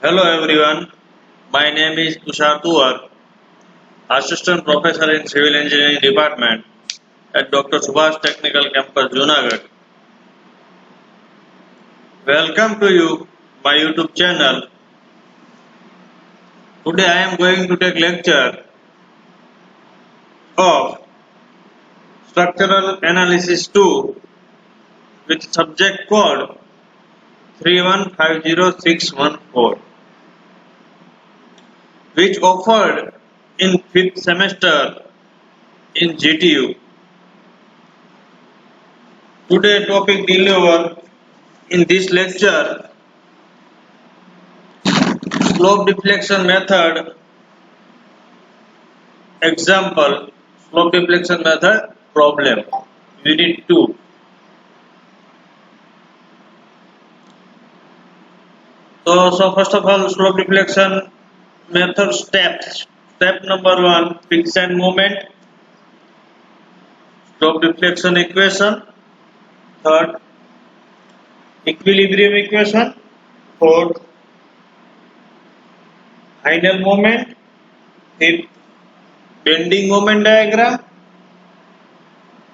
Hello everyone, my name is Tushar Tuwar, Assistant Professor in Civil Engineering Department at Dr. Subhash Technical Campus, Junagadh. Welcome to you, my YouTube channel. Today I am going to take lecture of Structural Analysis 2 with subject code 3150614, which offered in 5th semester in GTU. Today topic delivered in this lecture: slope deflection method. Example: slope deflection method problem. Unit 2. So first of all, slope deflection method steps. Step number 1: fix and moment. Slope deflection equation. Third, equilibrium equation. Fourth, final moment. Fifth, bending moment diagram.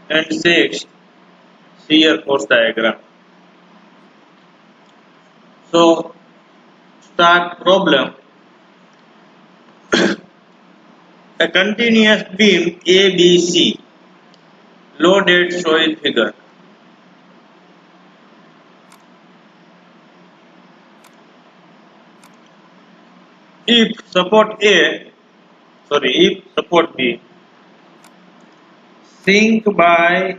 And sixth, shear force diagram. So start problem. A continuous beam ABC, loaded shown in figure. If support B sink by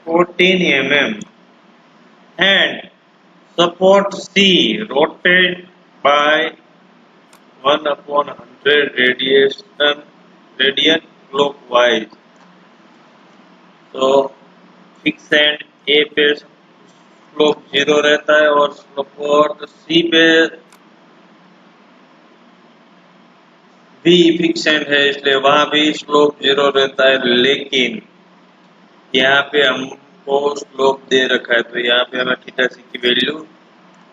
14 mm and support C rotate by 1/100 radian clockwise, तो fix and ए पे slope 0 रहता है और support सी पे भी fix and है, इसलिए वहां भी स्लोप 0 रहता है। लेकिन यहाँ पे हमको स्लोप दे रखा है, तो यहाँ पे हमें थीटा सी की वैल्यू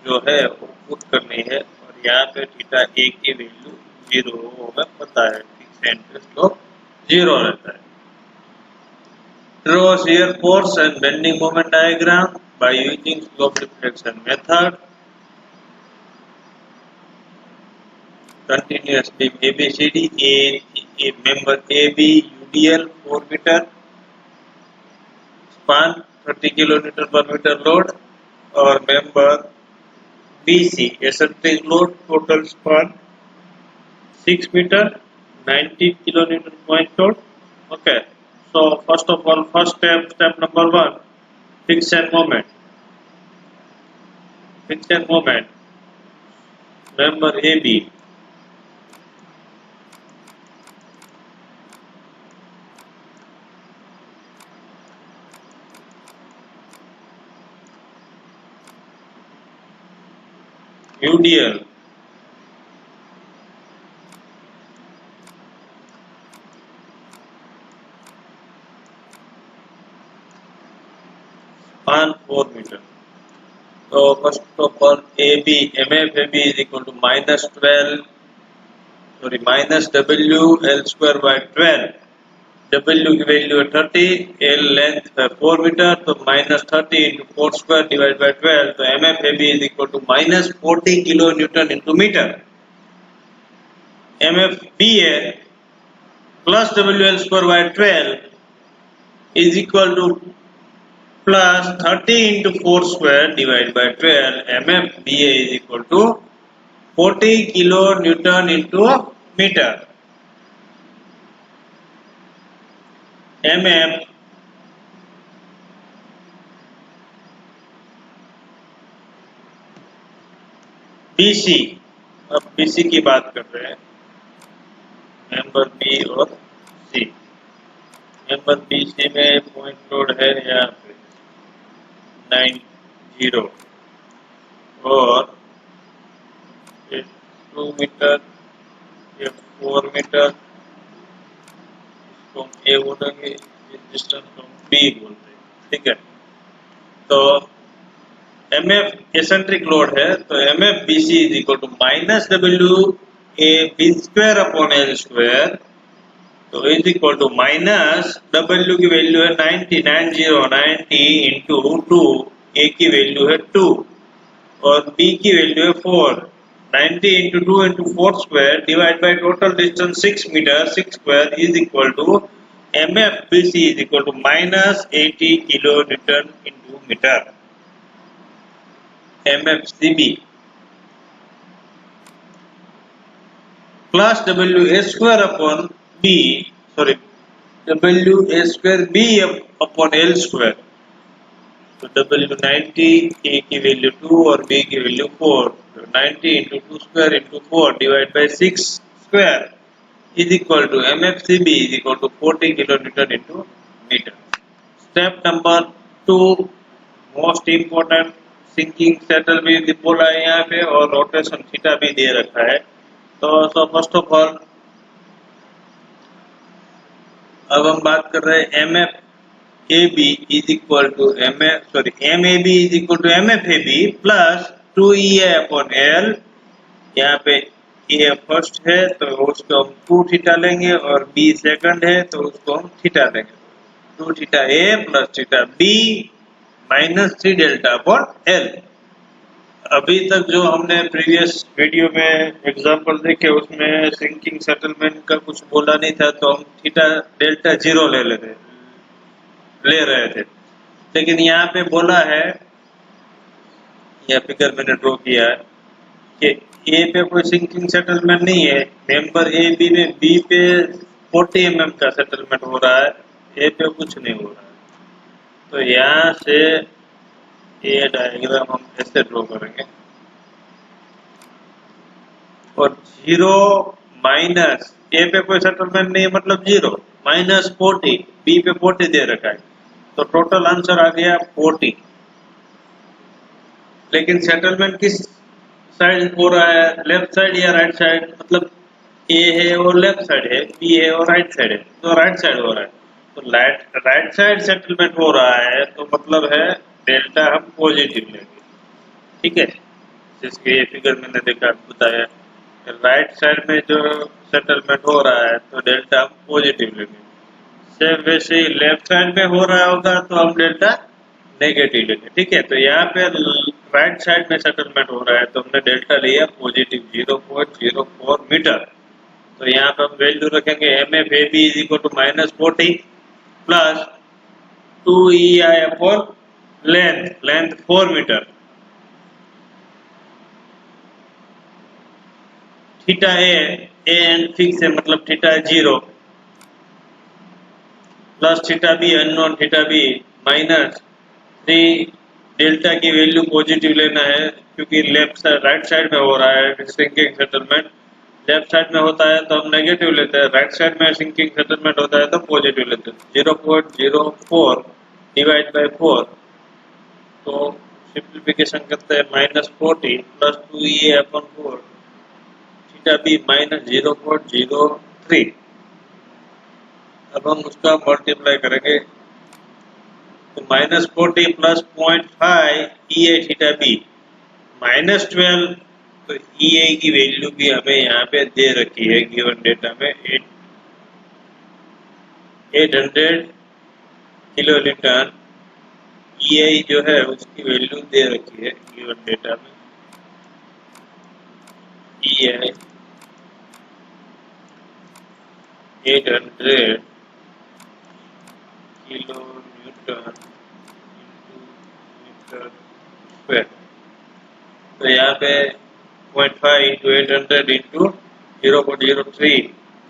जो है वो पुट करनी है, और यहाँ पे थीटा ए की वैल्यू 0 हमें पता है। फिक्स एंड पे स्लोप 0 रहता है। Draw shear force and bending moment diagram by using slope deflection method. Continuous beam ABCD, a member AB UDL 4 meter, span 30 kilonewton per meter load, or member BC eccentric load, total span 6 meter 90 kilonewton point load. Okay. So first of all, step number 1, fix and moment. Fix and moment. Member AB. UDL. Span 4 meter. So first of all, MF AB is equal to minus W L square by 12. W की value है 30, L length है 4 metre, तो minus 30 into 4 square divided by 12, तो MF AB is equal to minus 40 kilo newton into मीटर. MF BA plus WL square by 12 is equal to plus 30 into 4 square divided by 12. MF BA is equal to 40 kilo Newton into meter. MF BC, अब BC की बात कर रहे हैं, member B और C। Member BC में point load है यहाँ पे 90 और 2 मीटर, ये 4 मीटर, इसको हम A बोलेंगे, इस डिस्टेंस को हम B बोलते हैं। ठीक है, तो एम एफ एसेंट्रिक लोड है तो M F B C is equal to minus W A B square upon L square, तो is equal to minus W की वैल्यू है 90 इंटू 2, ए की वैल्यू है 2 और बी की वैल्यू है 4, 90 into 2 into 4 square divide by total distance 6 metre 6 square is equal to M F B C is equal to minus 80 kilo newton into metre. M F C B plus W A square upon B, sorry W A square B upon L square, तो W 90, A की value 2 और B की value 4, 90 into 2 square into 4 divide by 6 square is equal to M F C B is equal to 40 kilo newton into metre. Step number 2 most important, sinking settle भी बोला है यहाँ पे और rotation theta भी दे रखा है। तो फर्स्ट ऑफ ऑल अब हम बात कर रहे हैं M F A B is equal to M A B is equal to M F A B plus 2 E A upon L. यहाँ पे ए फर्स्ट है तो उसको हम 2 थीटा लेंगे और बी सेकंड है तो उसको हम थीटा लेंगे, 2 theta A plus theta B minus 3 delta upon L. अभी तक जो हमने प्रीवियस वीडियो में एग्जांपल देखे उसमें सिंकिंग सेटलमेंट का कुछ बोला नहीं था, तो हम थीटा डेल्टा 0 ले रहे थे, लेकिन यहाँ पे बोला है, यह फिगर मैंने ड्रॉ किया है कि ए पे कोई सिंकिंग सेटलमेंट नहीं है, मेंबर ए बी में बी पे 40 mm का सेटलमेंट हो रहा है, ए पे कुछ नहीं हो रहा है। तो यहाँ से ये डायग्राम हम ऐसे ड्रॉ करेंगे और 0 माइनस ए पे कोई सेटलमेंट नहीं है मतलब 0 माइनस 40, बी पे 40 दे रखा है, तो टोटल आंसर आ गया 40। लेकिन सेटलमेंट किस साइड हो रहा है, लेफ्ट साइड या राइट साइड, मतलब ए है और लेफ्ट साइड है, बी है और राइट साइड है, तो राइट साइड हो रहा है, तो राइट साइड सेटलमेंट हो रहा है तो मतलब है डेल्टा हम पॉजिटिव लेंगे, ठीक है, जिसके ये फिगर मैंने देखा बताया, राइट साइड में जो सेटलमेंट हो रहा है तो डेल्टा हम पॉजिटिव लेंगे। सेम वैसे ही लेफ्ट साइड में हो रहा होगा तो हम डेल्टा नेगेटिव लेंगे, ठीक है। तो यहाँ पे राइट साइड में सेटलमेंट हो रहा है तो हमने डेल्टा लिया पॉजिटिव 0.04 मीटर। तो यहाँ पे हम वैल्यू रखेंगे M F A B is equal to minus 40 plus 2 E I upon length 4 metre, theta A and fix है मतलब theta 0 plus theta B unknown theta B minus 3 delta की value positive लेना है क्योंकि लेफ्ट साइड राइट साइड में हो रहा है सिंकिंग सेटलमेंट, लेफ्ट साइड में होता है तो हम नेगेटिव लेते हैं, राइट साइड में सिंकिंग सेटलमेंट होता है तो पॉजिटिव लेते हैं। 0.04 डिवाइड बाई 4, तो सिंप्लीफिकेशन करते हैं minus 40 plus 2 E upon 4 theta B minus 0.03। अब हम उसका मल्टीप्लाई करेंगे तो minus 40 plus 0.5 E A theta B minus 12, तो ई ए की वैल्यू भी हमें यहाँ पे दे रखी है गिवन डेटा में 800 किलो न्यूटन, ई ए जो है उसकी वैल्यू दे रखी है गिवन डेटा में, ई A 800 kilo Newton metre square. तो यहाँ पे 0.5 इंटू 800 इंटू 0.03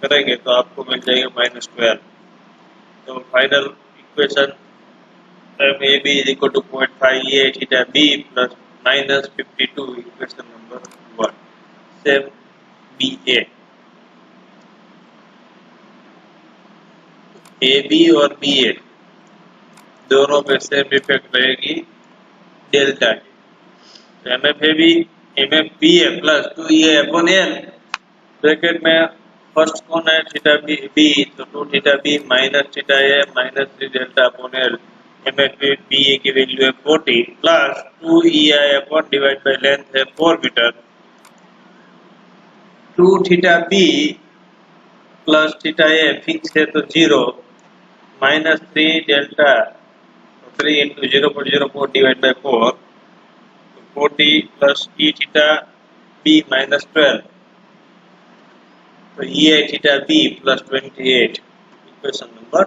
करेंगे तो आपको मिल जाएगा माइनस 12। तो final equation M A B is equal to 0.5 A theta B plus minus 52, equation number 1। Same B A B और बी ए दोनों पे सेम इफेक्ट रहेगी डेल्टा की। M F A B M F B A plus 2 E upon L, bracket में first कौन है theta B, तो 2 theta B minus theta A minus 3 delta upon L, M F B A की value है 40 plus 2 E I upon divide by length है 4 metre, 2 theta B plus theta A fix है तो 0 minus 3 delta 3 into 0.04 divide by 4 40 plus E theta B minus 12 तो E I theta B plus 28 equation number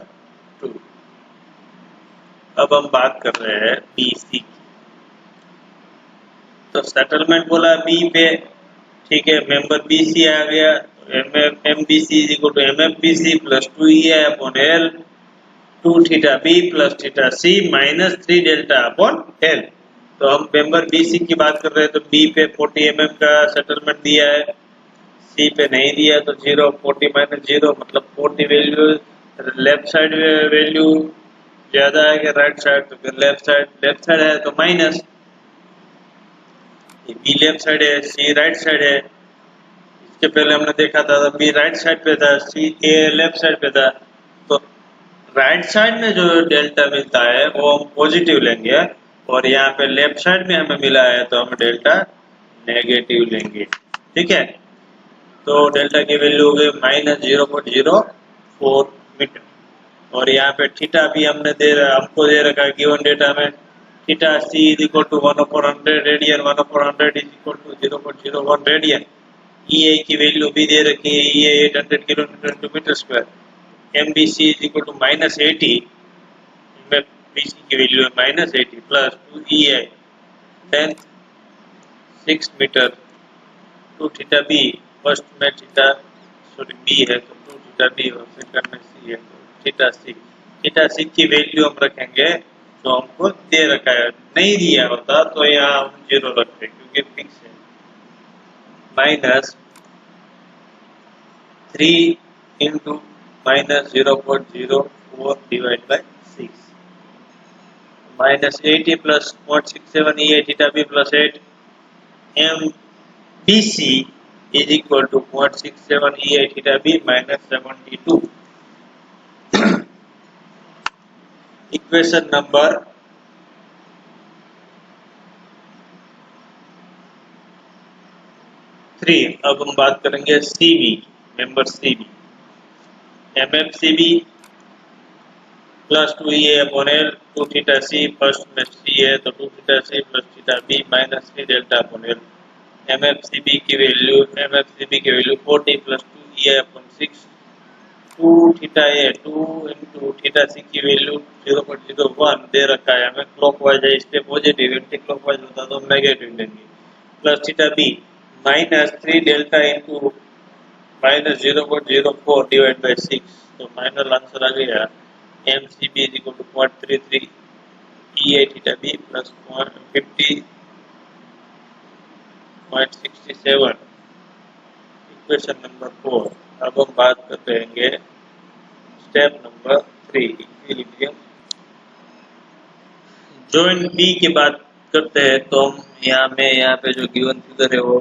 2। अब हम बात कर रहे हैं बी सी की। तो सेटलमेंट बोला बी पे, ठीक है, मेंबर बी सी आ गया, M B C is equal to M F B C plus 2 E I upon L 2 theta B plus theta C minus 3 delta upon L. तो हम मेंबर बी सी की बात कर रहे हैं, तो बी पे 40 mm का सेटलमेंट दिया है, सी पे नहीं दिया तो 0, 40 माइनस 0 मतलब 40 वैल्यू लेफ्ट साइड वैल्यू ज्यादा है कि राइट साइड, तो फिर लेफ्ट साइड है तो माइनस, बी लेफ्ट साइड है सी राइट साइड है। इसके पहले हमने देखा था बी राइट साइड पे था, सी ए लेफ्ट साइड पे था, तो राइट साइड में जो डेल्टा मिलता है वो हम पॉजिटिव लेंगे और यहाँ पे लेफ्ट साइड में हमें मिला है तो हम डेल्टा नेगेटिव लेंगे, ठीक है। तो डेल्टा की वैल्यू हो गई माइनस 0.04 मीटर और यहाँ पे थीटा भी हमको दे रखा है गिवन डेटा में, theta C is equal to 1/100 radian, 1/100 is equal to 0.01 radian. E A की वैल्यू भी दे रखी है, E A 800 kilometre to metre square, M B C is equal to minus 80, B C की वैल्यू है minus 80 plus 2 E A length 6 metre, 2 theta B first में theta B है तो 2 थीटा बी और सेकंड में सी है तो थीटा सी की वैल्यू हम रखेंगे तो हमको दे रखा है, नहीं दिया होता तो यहाँ हम 0 रखते क्योंकि फिक्स है, minus 3 into minus 0.04 divide by 6 minus 80 plus 0.67 E theta B plus 8 M B C is equal to 0.67 EI theta B minus 72. Equation number 3। अब हम बात करेंगे CB, member CB, MFCB plus 2 EA upon L 2 theta C first में C है तो 2 theta C plus theta B minus 3 delta upon L। MFCB की value 40 plus 2 EI upon 6 2 theta A 2 into theta C की value 0.01 दे रखा है हमें, clockwise है इसलिए पॉजिटिव, एंटी क्लॉकवाइज होता तो हम नेगेटिव लेंगे, plus theta B minus 3 delta into minus 0.04 divide by 6 तो फाइनल आंसर आ गया M C B is equal to 0.33 E I theta B plus 50.67 equation number 4। अब हम बात करते हैं step number 3 equilibrium. Joint B की बात करते हैं तो हम यहाँ पे जो गिवन फिगर है वो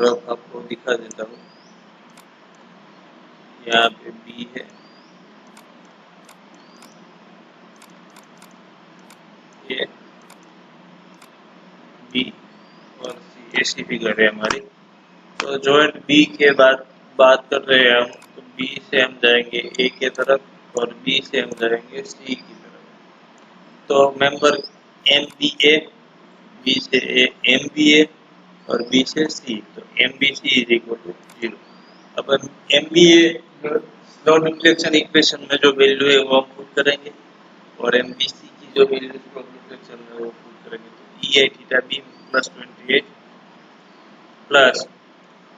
रफ आपको दिखा देता हूँ। यहाँ पे बी है, ये बी और सी ऐसी फिगर है हमारी। तो जॉइंट बी के बाद बात कर रहे हैं हम, तो बी से हम जाएंगे ए के तरफ और बी से हम जाएंगे सी की तरफ। तो member M B A, B से ए एम बी ए और बी से सी, तो M B C is equal to 0। अब हम M B A slope deflection equation में जो वैल्यू है वो हम पुट करेंगे और एम बी सी की जो वैल्यू स्लो डिफ्लेक्शन में वो पुट करेंगे। तो E I theta B plus 28 plus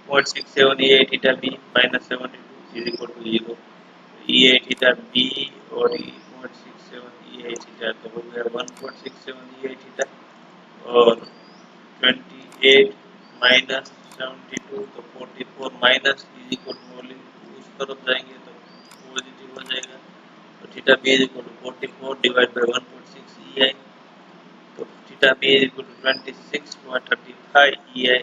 0.67 E I theta B minus 72 is equal to 0। E I theta B और 0.67 ई आई थीटा तो हो गया 1.67 ई आई थीटा और 28 माइनस 72 तो 44 माइनस इज इक्वल टू उस तरफ जाएंगे तो पॉजिटिव हो जाएगा। तो theta B is equal to 44 divide by 1.6 E I, तो theta B is equal to 26.35 E I.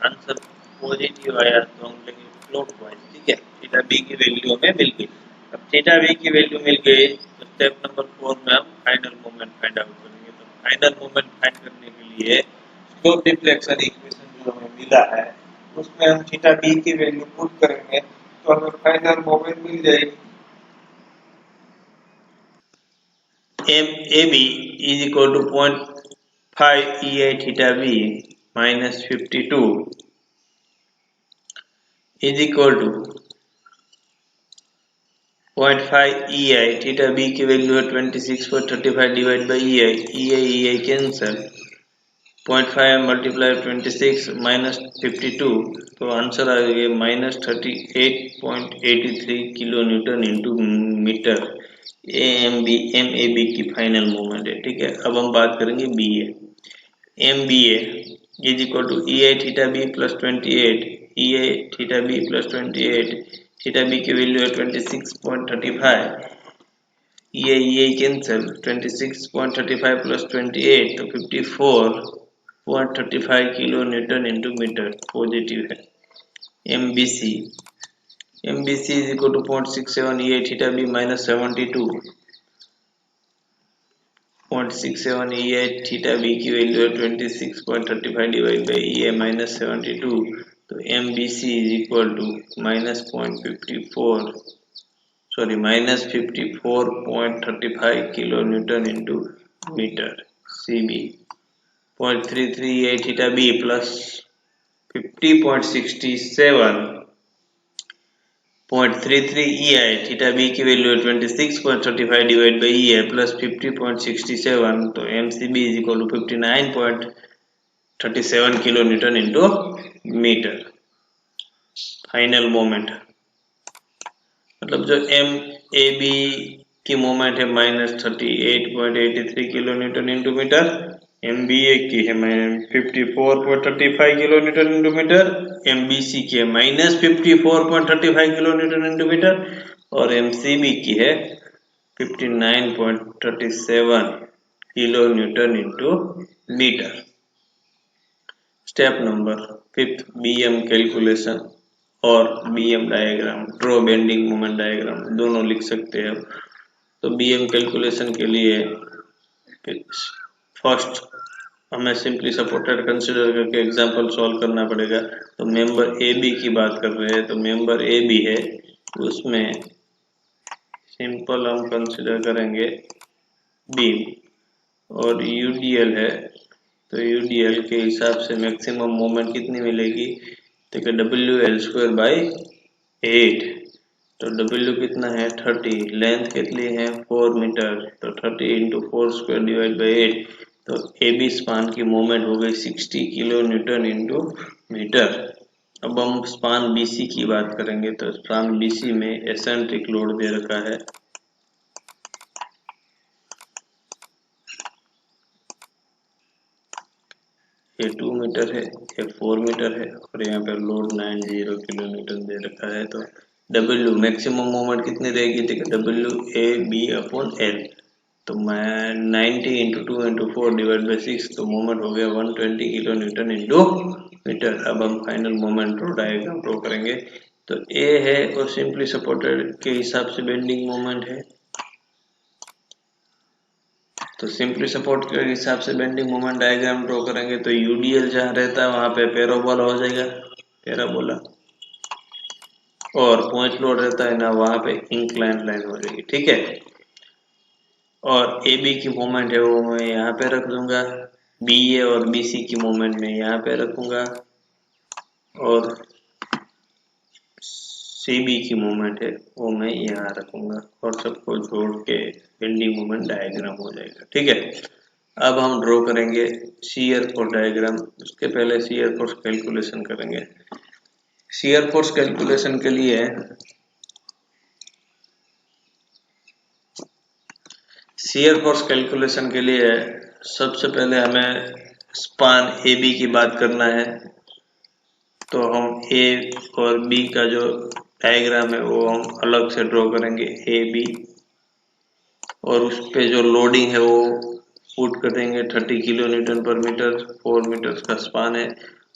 Answer positive आया तो हम लेंगे क्लॉकवाइज, ठीक है। थीटा बी की वैल्यू हमें मिल गई। अब थीटा बी की वैल्यू मिल गई तो स्टेप नंबर 4 में हम फाइनल मोमेंट फाइंड आउट करेंगे। तो फाइनल मोमेंट फाइंड करने के लिए स्लोप डिफ्लेक्शन इक्वेशन जो हमें मिला है उसमें हम थीटा बी की वैल्यू पुट करेंगे तो हमें फाइनल मोमेंट मिल जाएगी। MAB is equal to 0.5 EI theta B minus 52 is equal to 0.5 EI theta B की वैल्यू है 26.35 divide by EI cancel 0.5 multiply 26 minus 52 तो आंसर आ गया minus 38.83 kilo newton into metre. MAB की फाइनल मोमेंट है। ठीक है, अब हम बात करेंगे BA। MBA is equal to EI theta B plus 28 EI theta B plus 28 theta B की वैल्यू है 26.35 EI कैंसल 26.35 प्लस 28 तो 54.35 kilo newton into metre positive है। MBC is equal to 0.67 EI theta B minus 72 0.67 EI theta B की value है 26.35 divide by EI minus 72 तो MBC is equal to minus 54.35 kilo newton into metre. CB 0.33 EI theta B plus 50.67.33 EI theta B की value है 26.35 divide by EI plus 50.67 तो MCB is equal to 59.37 kilo newton into metre. Final moment मतलब जो MAB की moment है minus 38.83 kilo newton into metre, MBA की है 54.35 kilo newton into metre, MBC की है minus 54.35 kilo newton into metre और MCB की है 59.37 kilo newton into metre. Step number 5 BM calculation और BM diagram, draw bending moment diagram दोनों लिख सकते हैं। तो BM कैलकुलेशन के लिए फर्स्ट हमें सिंपली सपोर्टेड कंसीडर करके एग्जांपल सॉल्व करना पड़ेगा। तो मेंबर AB की बात कर रहे हैं तो मेंबर AB है उसमें सिंपल हम कंसीडर करेंगे बीम और UDL है तो UDL के हिसाब से मैक्सिमम मोमेंट कितनी मिलेगी तो WL²/8 तो W कितना है 30, लेंथ कितनी है 4 मीटर तो 30 इंटू 4² डिवाइड बाई 8 तो AB स्पान की मोमेंट हो गई 60 किलो न्यूटन इंटू मीटर। अब हम स्पान BC की बात करेंगे तो स्पान BC में एसेंट्रिक लोड दे रखा है ये 2 मीटर है ये 4 मीटर है और यहाँ पर लोड 90 किलो न्यूटन दे रखा है। तो W मैक्सिमम मोमेंट कितनी रहेगी देखिए WAB/L तो मैं 90 इंटू 2 इंटू 4 डिवाइड बाई 6 तो मोमेंट हो गया 120 किलो न्यूटन इंटू मीटर। अब हम final moment draw diagram draw करेंगे तो A है और सिंपली सपोर्टेड के हिसाब से बेंडिंग मोमेंट है तो सिंपली सपोर्ट के हिसाब से बेंडिंग मोमेंट डायग्राम ड्रॉ करेंगे तो UDL जहाँ रहता है वहां पे पैराबोला हो जाएगा पैराबोला और पॉइंट लोड रहता है ना वहां पे इंक्लाइन लाइन हो जाएगी। ठीक है, और AB की मोमेंट है वो मैं यहाँ पे रख दूंगा, BA और BC की मोमेंट में यहाँ पे रखूंगा और CB की मोमेंट है वो मैं यहाँ रखूंगा और सबको जोड़ के बेंडिंग मोमेंट डायग्राम हो जाएगा। ठीक है, अब हम ड्रॉ करेंगे शियर फोर्स डायग्राम। उसके पहले शियर फोर्स कैलकुलेशन करेंगे। शियर फोर्स कैलकुलेशन के लिए सबसे पहले हमें स्पान AB की बात करना है तो हम A और B का जो डायग्राम है वो हम अलग से ड्रॉ करेंगे AB और उस पे जो लोडिंग है वो पुट कर देंगे 30 किलो न्यूटन पर मीटर, 4 मीटर का स्पान है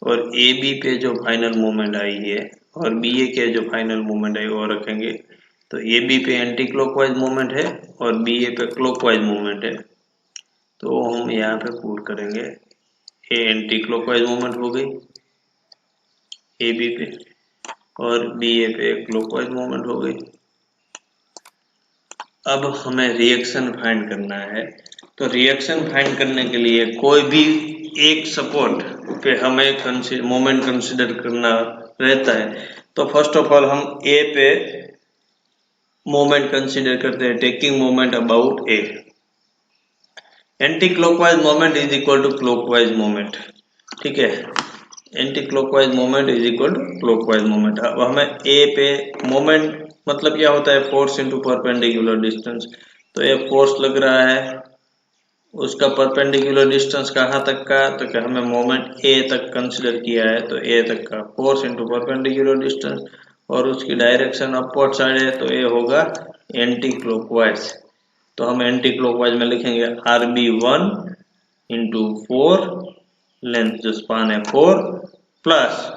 और AB पे जो फाइनल मूवमेंट आई है और BA के जो फाइनल मूवमेंट आई वो रखेंगे। तो तो ए बी पे एंटी क्लॉकवाइज मोमेंट है और बी ए पे क्लॉकवाइज मोमेंट है, तो हम यहाँ पे पुट करेंगे। ए एंटी क्लॉकवाइज मोमेंट हो गई ए बी पे और बी ए पे क्लॉकवाइज मोमेंट हो गई। अब हमें रिएक्शन फाइंड करना है, तो रिएक्शन फाइंड करने के लिए कोई भी एक सपोर्ट पे हमें मोमेंट कंसीडर करना रहता है। तो फर्स्ट ऑफ ऑल हम ए पे मोमेंट कंसीडर करते हैं, taking moment about A. Anti clockwise moment is equal to clockwise moment, ठीक है। Anti clockwise moment is equal to clockwise moment. अब हमें ए पे मोमेंट मतलब क्या होता है, फोर्स इनटू परपेंडिकुलर डिस्टेंस। तो ये फोर्स लग रहा है, उसका परपेंडिकुलर डिस्टेंस कहाँ तक का, तो क्या हमें मोमेंट ए तक कंसीडर किया है, तो ए तक का फोर्स इनटू परपेंडिकुलर डिस्टेंस और उसकी डायरेक्शन अपवर्ड साइड है, तो ये होगा एंटी क्लॉकवाइज। तो हम एंटी क्लॉकवाइज में लिखेंगे RB1 इंटू 4, लेंथ जो स्पान है 4, प्लस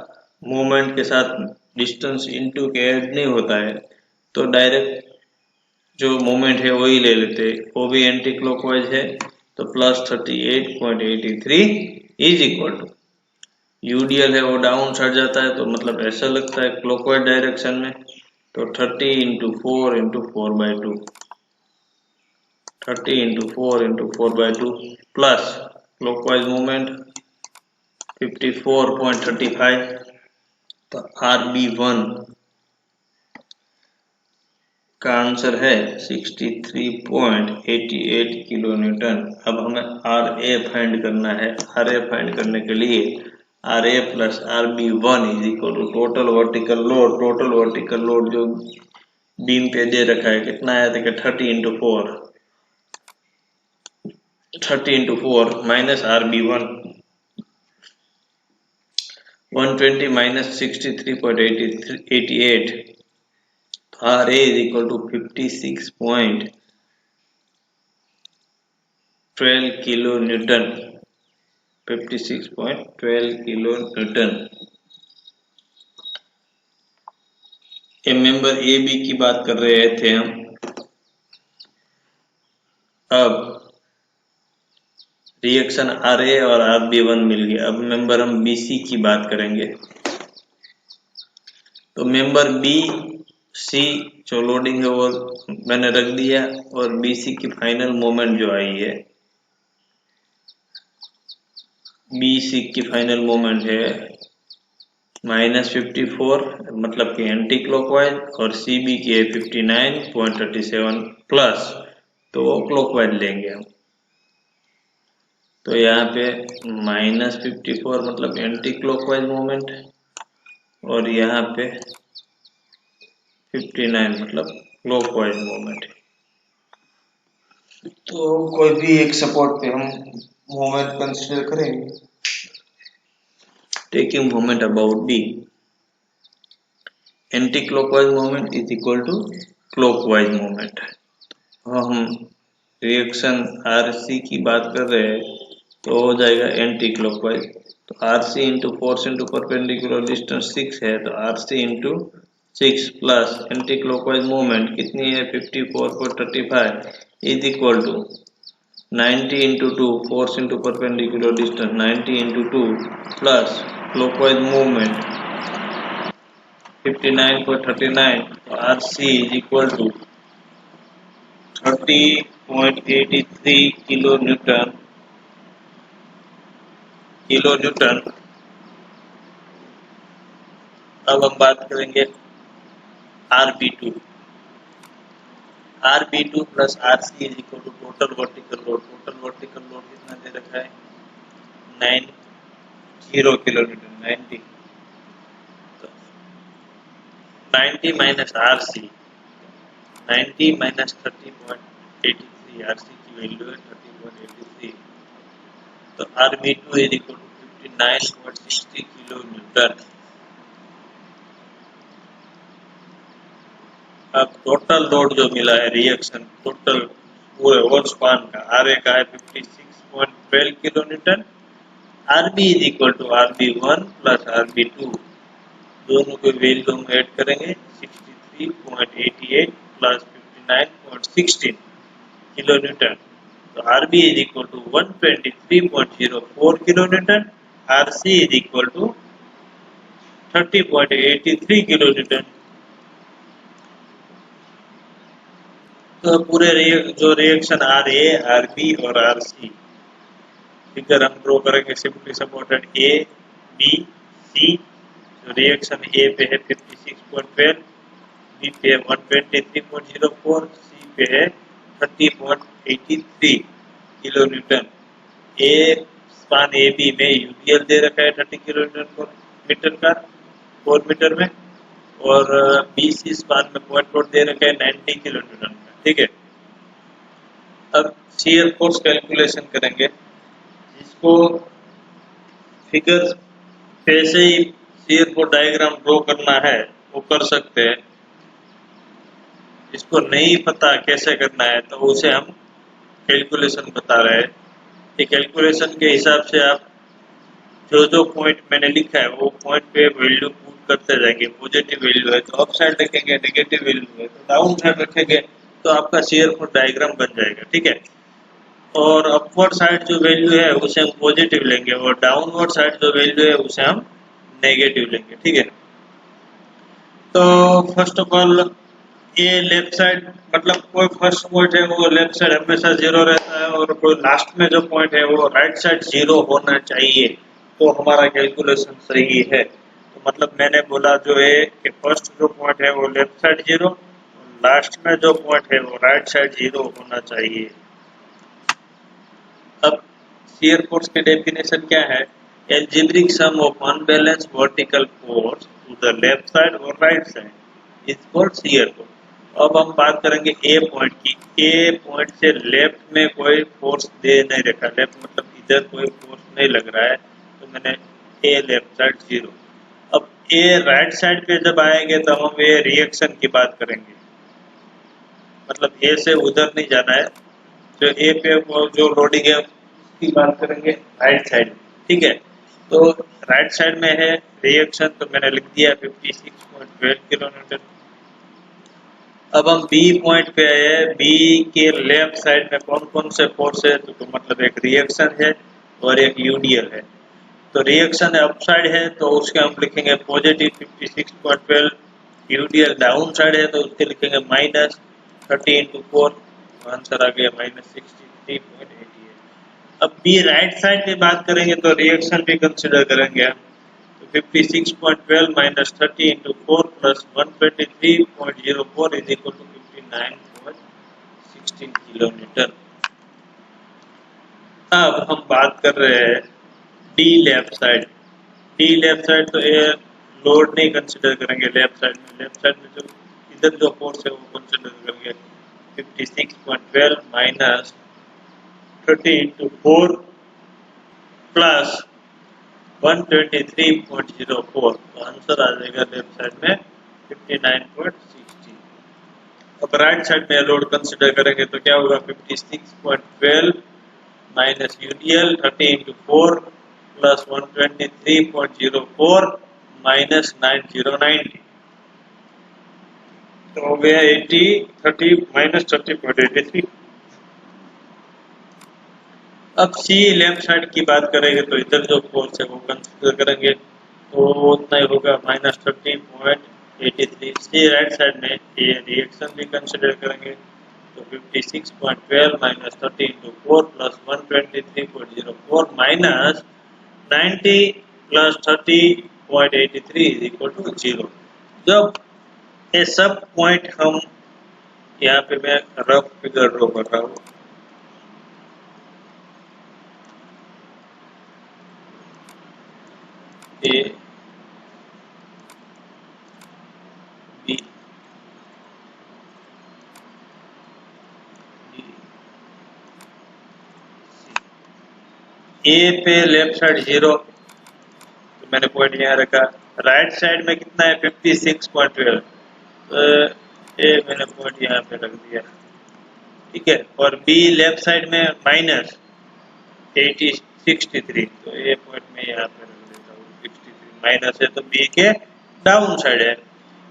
मोमेंट के साथ डिस्टेंस इंटू के ऐड नहीं होता है, तो डायरेक्ट जो मोमेंट है वही ले लेते, वो भी एंटी क्लॉकवाइज है, तो plus 38.83 is equal to, UDL है वो डाउन साइड जाता है, तो मतलब ऐसा लगता है क्लॉकवाइज डायरेक्शन में, तो 30 into 4 into 4/2, 30 into 4 into 4/2 plus clockwise moment 54.35, तो RB1 का आंसर है 63.88 किलो न्यूटन। अब हमें RA फाइंड करना है। RA फाइंड करने के लिए RA plus RB1 is equal to total vertical load. Total vertical load जो बीम पे दे रखा है कितना है, देखिए 30 into 4 minus RB1 120 minus 63.88, RA is equal to 56.12 kilo newton, 56.12 kilo newton. ये मेंबर ए बी की बात कर रहे थे हम। अब रिएक्शन RA और RB1 मिल गया। अब मेंबर हम BC की बात करेंगे। तो मेंबर BC जो लोडिंग है वो मैंने रख दिया, और BC की फाइनल मोमेंट जो आई है, BC की फाइनल मोमेंट है -54, मतलब कि एंटी क्लॉकवाइज, और CB की है 59.37 प्लस, तो वो क्लॉकवाइज लेंगे हम। तो यहाँ पे -54 मतलब एंटी क्लॉकवाइज मोमेंट, और यहाँ पे 59 मतलब क्लॉकवाइज मोमेंट। तो कोई भी एक सपोर्ट पे हम मोमेंट कंसीडर करेंगे, taking moment about B। Anti clockwise moment is equal to clockwise moment. हम रिएक्शन RC की बात कर रहे हैं, तो हो जाएगा एंटी क्लॉकवाइज। तो RC into force into perpendicular distance 6 है, तो RC into 6 plus anti clockwise moment कितनी है 54.35 is equal to 90 into 2, force into perpendicular distance 90 into 2 plus clockwise movement 59.39, तो RC is equal to 30.83 kilo newton. अब हम बात करेंगे RB2 plus RC is equal to total vertical load. Total vertical load कितना दे रखा है 90 किलो न्यूटन, 90। तो 90 माइनस RC, 90 माइनस 30.83, RC की वैल्यू है 30.83, तो RB2 is equal to 59.60 kilo newton. अब टोटल लोड जो मिला है रिएक्शन टोटल पूरे होल स्पान का, RA का है 56.12 kilo newton, RB is equal to RB1 plus RB2, दोनों के वैल्यू हम ऐड करेंगे 63.88 प्लस 59.16 किलो न्यूटन। तो RB is equal to 123.04 kilo newton, RC is equal to 30.83 kilo newton. तो पूरे जो रिएक्शन RA, RB और RC फिगर हम ड्रॉ करेंगे simply supported A, B, C। तो रिएक्शन A पे है 56.12, B पे है 123.04, C पे है 30.83 kilo newton. A span A B में यूडीएल दे रखा है 30 किलो न्यूटन पर मीटर का 4 मीटर में, और बी सी स्पान में पॉइंट लोड दे रखा है 90 किलो न्यूटन का। ठीक है, अब शियर फोर्स कैलकुलेशन करेंगे, जिसको फिगर पे से ही शियर फोर्स डायग्राम ड्रॉ करना है वो कर सकते हैं। इसको नहीं पता कैसे करना है तो उसे हम कैलकुलेशन बता रहे हैं। ये कैलकुलेशन के हिसाब से आप जो पॉइंट मैंने लिखा है वो पॉइंट पे वैल्यू पुट करते जाएंगे। पॉजिटिव वैल्यू है तो अप साइड रखेंगे, नेगेटिव वैल्यू है तो डाउन साइड रखेंगे, तो आपका शियर फोर्स डायग्राम बन जाएगा। ठीक है, और अपवर्ड साइड जो वैल्यू है उसे हम पॉजिटिव लेंगे और डाउनवर्ड साइड जो वैल्यू है उसे हम नेगेटिव लेंगे। ठीक है, तो फर्स्ट ऑफ ऑल ये लेफ्ट साइड मतलब कोई फर्स्ट पॉइंट है वो लेफ्ट साइड हमेशा जीरो रहता है, और कोई लास्ट में जो पॉइंट है वो राइट साइड जीरो होना चाहिए, तो हमारा कैलकुलेशन सही है। तो मतलब मैंने बोला जो है कि फर्स्ट जो पॉइंट है वो लेफ्ट साइड जीरो, लास्ट में जो पॉइंट है वो राइट साइड जीरो होना चाहिए। अब शियर फोर्स की डेफिनेशन क्या है? Algebraic sum of unbalanced vertical force to the left side और right side is called shear force. अब हम बात करेंगे ए पॉइंट की। ए पॉइंट से लेफ्ट में कोई फोर्स दे नहीं रखा, लेफ्ट मतलब इधर कोई फोर्स नहीं लग रहा है, तो मैंने ए लेफ्ट साइड जीरो। अब ए राइट साइड पे जब आएंगे तो हम ये रिएक्शन की बात करेंगे, मतलब ए से उधर नहीं जाना है, जो ए पे जो लोडिंग है उसकी बात करेंगे राइट साइड। ठीक है, तो राइट साइड में है रिएक्शन, तो मैंने लिख दिया 56.12 किलो न्यूटन। अब हम बी पॉइंट पे आए, बी के लेफ्ट साइड में कौन कौन से फोर्स है, तो मतलब एक रिएक्शन है और एक यूडीएल है। तो रिएक्शन अप साइड है तो उसके हम लिखेंगे पॉजिटिव 56.12, यूडीएल डाउन साइड है तो उसके लिखेंगे माइनस 30 इंटू 4, आंसर आ गया माइनस 63.88। अब बी राइट साइड पे बात करेंगे तो रिएक्शन भी कंसिडर करेंगे हम, तो 56.12 minus 30 into 4 plus 123.04 is equal to 59.16 kilo newton. अब हम बात कर रहे हैं D left side. D left side तो ये लोड नहीं कंसिडर करेंगे लेफ्ट साइड में। लेफ्ट साइड में जो इधर जो फोर्स है वो कंसिडर करेंगे 56.12 माइनस 30 इंटू 4 प्लस 123.04, तो आंसर आ जाएगा लेफ्ट साइड में 59.16। अब राइट साइड में लोड कंसिडर करेंगे तो क्या होगा 56.12 minus UDL 30 into 4 plus 123.04 minus 9090, तो हो गया 30 माइनस 30.83। अब सी लेफ्ट साइड की बात करेंगे तो इधर जो फोर्स है वो कंसिडर करेंगे, तो उतना ही होगा माइनस 30.83। सी राइट साइड में ये रिएक्शन भी कंसिडर करेंगे, तो 56.12 minus 30 into 4 plus 123.04 minus 90 plus 30.83 is equal to 0। जब ये सब पॉइंट हम यहाँ पे मैं रफ फिगर ड्रॉ कर रहा हूँ, ए बी ए पे लेफ्ट साइड 0, तो मैंने पॉइंट यहाँ रखा। राइट साइड में कितना है 56.12, तो ए मैंने पॉइंट यहाँ पे रख दिया। ठीक है, और बी लेफ्ट साइड में माइनस 63, तो ए पॉइंट में यहाँ पे रख देता हूँ 63 माइनस है तो बी के डाउन साइड है।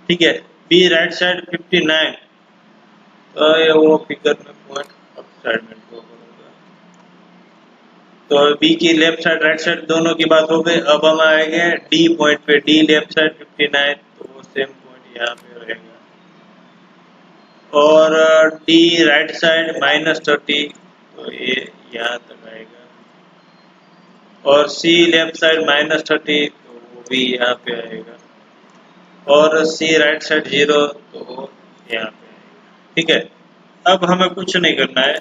ठीक है, बी राइट साइड 59, तो ये वो फिगर में पॉइंट अप साइड में ड्रॉ करूंगा। तो बी की लेफ्ट साइड राइट साइड दोनों की बात हो गई। अब हम आएंगे डी पॉइंट पे। डी लेफ्ट साइड 59, तो वो सेम पॉइंट यहाँ पे रहेगा। और डी राइट साइड -30, तो ये यहाँ तक आएगा। और सी लेफ्ट साइड -30, तो वो भी यहाँ पे आएगा। और सी राइट साइड 0, तो वो यहाँ पे आएगा। ठीक है, अब हमें कुछ नहीं करना है।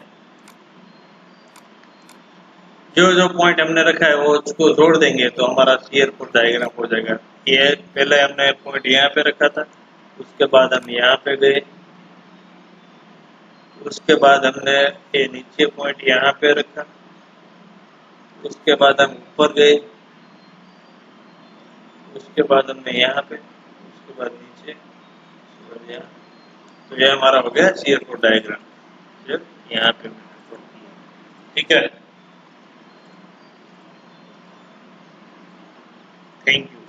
जो जो पॉइंट हमने रखा है वो उसको जोड़ देंगे तो हमारा सीयर फोर डायग्राम हो जाएगा। ये पहले हमने पॉइंट यहाँ पे रखा था, उसके बाद हम यहाँ पे गए, उसके बाद हमने ये नीचे पॉइंट यहाँ पे रखा, उसके बाद हम ऊपर गए, उसके बाद हमने यहाँ पे, उसके बाद नीचे, उसके बाद यहाँ। तो ये हमारा हो गया सीयर फोर डायग्राम जो यहाँ पे मैंने ड्रॉ किया। ठीक है, थैंक यू।